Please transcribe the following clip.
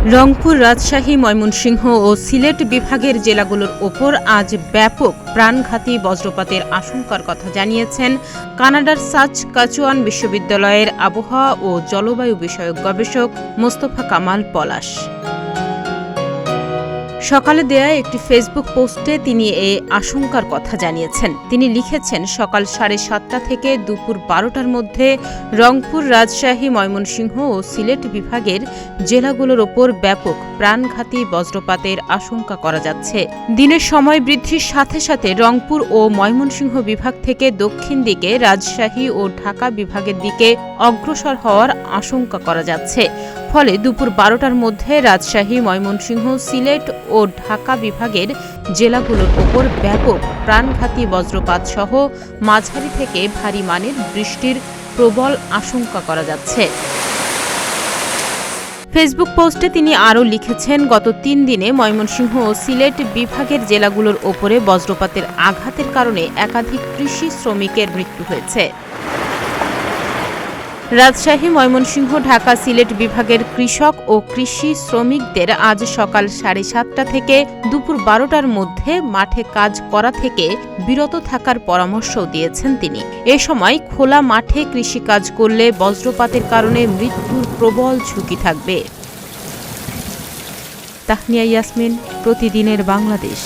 রংপুর, রাজশাহী, ময়মনসিংহ ও সিলেট বিভাগের জেলাগুলোর ওপর আজ ব্যাপক প্রাণঘাতী বজ্রপাতের আশঙ্কার কথা জানিয়েছেন কানাডার সাসকাচুয়ান বিশ্ববিদ্যালয়ের আবহাওয়া ও জলবায়ু বিষয়ক গবেষক মোস্তফা কামাল পলাশ। সকালে দেয়া একটি ফেসবুক পোস্টে তিনি এই আশঙ্কার কথা জানিয়েছেন। তিনি লিখেছেন, সকাল 7:30 থেকে দুপুর 12টার মধ্যে রংপুর, রাজশাহী, ময়মনসিংহ ও সিলেট বিভাগের জেলাগুলোর ওপর ব্যাপক প্রাণঘাতী বজ্রপাতের আশঙ্কা করা যাচ্ছে। দিনের সময় বৃদ্ধির সাথে সাথে রংপুর ও ময়মনসিংহ বিভাগ থেকে দক্ষিণ দিকে রাজশাহী ও ঢাকা বিভাগের দিকে অগ্রসর হওয়ার আশঙ্কা করা যাচ্ছে। ফলে দুপুর 12টার মধ্যে রাজশাহী, ময়মনসিংহ, সিলেট ও ঢাকা বিভাগের জেলাগুলোর ওপর ব্যাপক প্রাণঘাতী বজ্রপাত সহ মাঝারি থেকে ভারী মানের বৃষ্টির প্রবল আশঙ্কা করা যাচ্ছে। ফেসবুক পোস্টে তিনি আরও লিখেছেন, গত 3 দিনে ময়মনসিংহ ও সিলেট বিভাগের জেলাগুলোর ওপরে বজ্রপাতের আঘাতের কারণে একাধিক কৃষি শ্রমিকের মৃত্যু হয়েছে। রাজশাহী, ময়মনসিংহ, ঢাকা, সিলেট বিভাগের কৃষক ও কৃষি শ্রমিকদের আজ সকাল 7:30 থেকে দুপুর 12টার মধ্যে মাঠে কাজ করা থেকে বিরত থাকার পরামর্শও দিয়েছেন তিনি। এ সময় খোলা মাঠে কৃষিকাজ করলে বজ্রপাতের কারণে মৃত্যুর প্রবল ঝুঁকি থাকবে। তাহনিয়া ইয়াসমিন, প্রতিদিনের বাংলাদেশ।